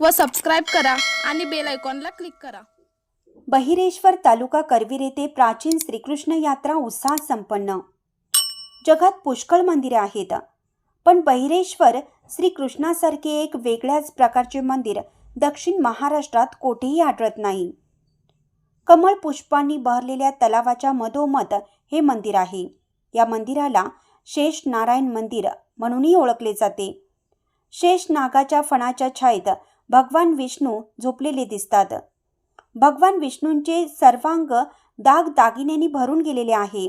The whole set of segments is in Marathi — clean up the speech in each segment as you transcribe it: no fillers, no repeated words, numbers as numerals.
व सबस्क्राईब करा आणि बेल आयकॉनला क्लिक करा। बहिरेश्वर तालुका करवीर येथे प्राचीन श्रीकृष्ण यात्रा उत्साहात संपन्न। जगात पुष्कळ मंदिरे आहेत, पण बहिरेश्वर श्रीकृष्णासारखे एक वेगळ्याच प्रकारचे मंदिर दक्षिण महाराष्ट्रात कोठेही आढळत नाही। कमळ पुष्पांनी बहरलेल्या तलावाच्या मधोमध हे मंदिर आहे। या मंदिराला शेष नारायण मंदिर म्हणूनही ओळखले जाते। शेष नागाच्या फणाच्या छायेत भगवान विष्णू झोपलेले दिसतात। भगवान विष्णूंचे सर्वांग दागिन्यांनी भरून गेलेले आहे।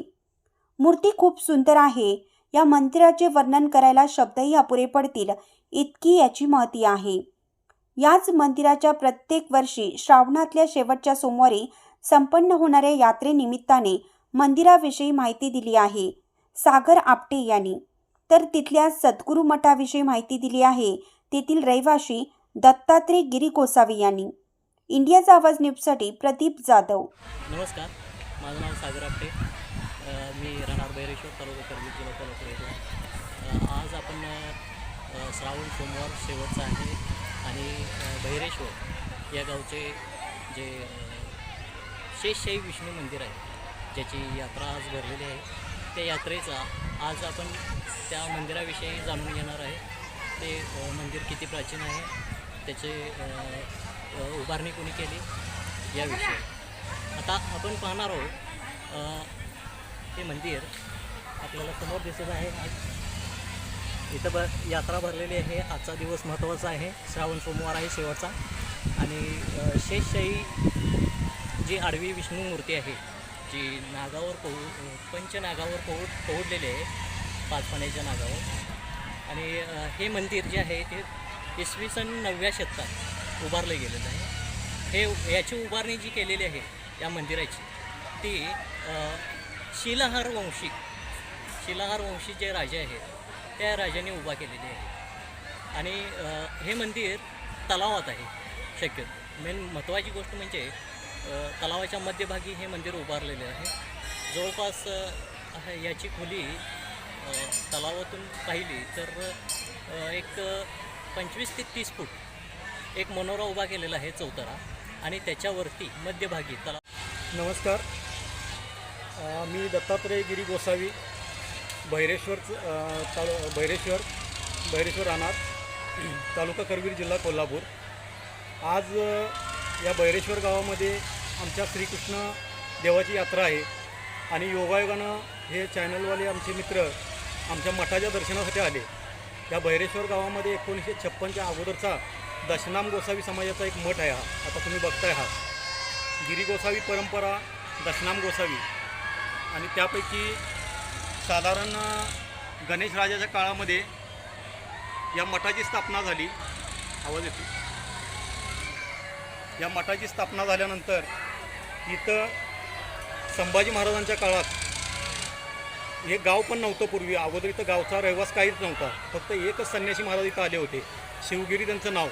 मूर्ती खूप सुंदर आहे। या मंदिराचे वर्णन करायला शब्दही अपुरे पडतील इतकी याची महती आहे। याच मंदिराच्या प्रत्येक वर्षी श्रावणातल्या शेवटच्या सोमवारी संपन्न होणाऱ्या यात्रेनिमित्ताने मंदिराविषयी माहिती दिली आहे सागर आपटे यांनी। तर तिथल्या सद्गुरू मठाविषयी माहिती दिली आहे तेथील रहिवाशी दत्तात्रय गिरी गोसावी यांनी। इंडियाचा आवाज न्यूजसाठी प्रदीप जाधव। नमस्कार, माझं नाव सागर आपटे। मी राहणार बहिरेश्वर, तालुका करवीर, जिल्हा कोल्हापूर येथे। आज आपण श्रावण सोमवार शेवटचा आहे आणि बहिरेश्वर या गावचे जे शेषशाही विष्णू मंदिर आहे ज्याची यात्रा आज भरलेली आहे, त्या यात्रेचा आज आपण त्या मंदिराविषयी जाणून घेणार आहे। ते मंदिर किती प्राचीन आहे, त्याचे उभारणी कोणी केली याविषयी आता आपण पाहणार आहोत। हे मंदिर आपल्याला समोर दिसत आहे। इथं यात्रा भरलेली आहे। आजचा दिवस महत्त्वाचा आहे, श्रावण सोमवार आहे शेवटचा। आणि शेषशाही जी आडवी विष्णू मूर्ती आहे जी नागावर पंचनागावर पोहडलेली आहे, 5 पाण्याच्या नागावर। आणि हे मंदिर जे आहे ते इसवी सन 9व्या शतकात उभारले गेलेलं आहे। हे याची उभारणी जी केलेली आहे या मंदिराची ती शिलाहार वंशी जे राजे आहेत त्या राजाने उभा केलेली आहे। आणि हे मंदिर तलावात आहे। शक्यतो मेन महत्त्वाची गोष्ट म्हणजे तलावाच्या मध्यभागी हे मंदिर उभारलेले आहे। जवळपास याची खोली तलावातून पाहिली तर एक 25 ते 30 फूट एक मनोरा उभा केलेला आहे, चौतारा। आणि त्याच्यावरती मध्यभागी तलाव। नमस्कार, मी दत्तात्रय गिरी गोसावी, बहिरेश्वर राहणार, तालुका करवीर, जिल्हा कोल्हापूर। आज या बहिरेश्वर गावामध्ये आमच्या श्रीकृष्ण देवाची यात्रा आहे आणि योगायोगानं हे चॅनलवाले आमचे मित्र आमच्या मठाच्या दर्शनासाठी आले। या बहिरेश्वर गावामध्ये 1956च्या अगोदरचा दशनाम गोसावी समाजाचा एक मठ आहे। आता तुम्ही बघताय हा गिरी गोसावी परंपरा, दशनाम गोसावी। आणि त्यापैकी साधारण गणेश राजाच्या काळामध्ये या मठाची स्थापना झाली। आवाज येतो। या मठाची स्थापना झाल्यानंतर इथं संभाजी महाराजांच्या काळात हे गाव पण नव्हतं पूर्वी। अगोदर इथं गावचा रहिवास काहीच नव्हता, फक्त एकच संन्यासी महाराज इथं आले होते, शिवगिरी त्यांचं नाव।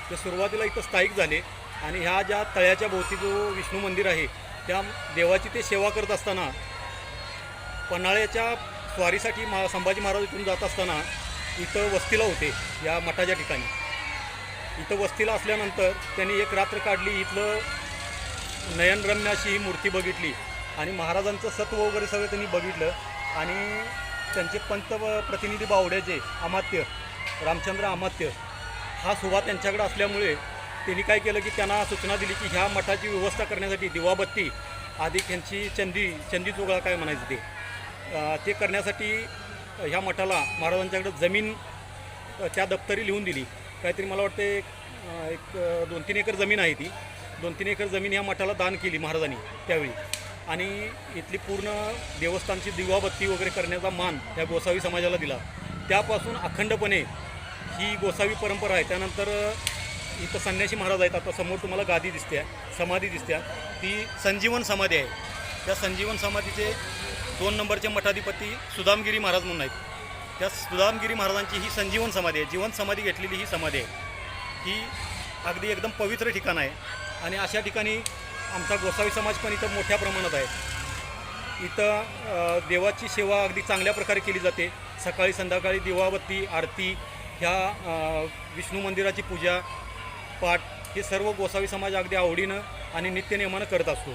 ते सुरुवातीला इथं स्थायिक झाले आणि ह्या ज्या तळ्याच्या भोवती जो विष्णू मंदिर आहे त्या देवाची ते सेवा करत असताना पन्हाळ्याच्या स्वारीसाठी संभाजी महाराज इथून जात असताना इथं वस्तीला होते या मठाच्या ठिकाणी। इथं वस्तीला असल्यानंतर त्यांनी एक रात्र काढली, इथलं नयनरम्य अशी ही मूर्ती बघितली आणि महाराजांचं सत्व वगैरे सगळं त्यांनी बघितलं। आणि त्यांचे पंत प्रतिनिधी बावड्याचे अमात्य रामचंद्र अमात्य हा सुभा त्यांच्याकडे असल्यामुळे त्यांनी काय केलं की त्यांना सूचना दिली की ह्या मठाची व्यवस्था करण्यासाठी दिवाबत्ती आधी त्यांची चंदी चोगळा काय म्हणायचं ते करण्यासाठी ह्या मठाला महाराजांच्याकडे जमीन त्या दप्तरी लिहून दिली। काहीतरी मला वाटते एक 2-3 एकर जमीन आहे। ती 2-3 एकर जमीन ह्या मठाला दान केली महाराजांनी त्यावेळी। आणि इथली पूर्ण देवस्थानची दिवाबत्ती वगैरे करण्याचा मान त्या गोसावी समाजाला दिला। त्यापासून अखंडपणे ही गोसावी परंपरा आहे। त्यानंतर इथं संन्यासी महाराज आहेत। आता समोर तुम्हाला गादी दिसते, समाधी दिसते, ती संजीवन समाधी आहे। त्या संजीवन समाधीचे 2 नंबरचे मठाधिपती सुदामगिरी महाराज म्हणून आहेत। त्या सुदामगिरी महाराजांची ही संजीवन समाधी आहे, जीवन समाधी घेतलेली ही समाधी आहे। ही अगदी एकदम पवित्र ठिकाण आहे आणि अशा ठिकाणी आमचा गोसावी समाज पण इथं मोठ्या प्रमाणात आहे। इथं देवाची सेवा अगदी चांगल्या प्रकारे केली जाते। सकाळी संध्याकाळी दिवाबत्ती, आरती, ह्या विष्णू मंदिराची पूजा पाठ हे सर्व गोसावी समाज अगदी आवडीनं आणि नित्यनियमानं करत असतो.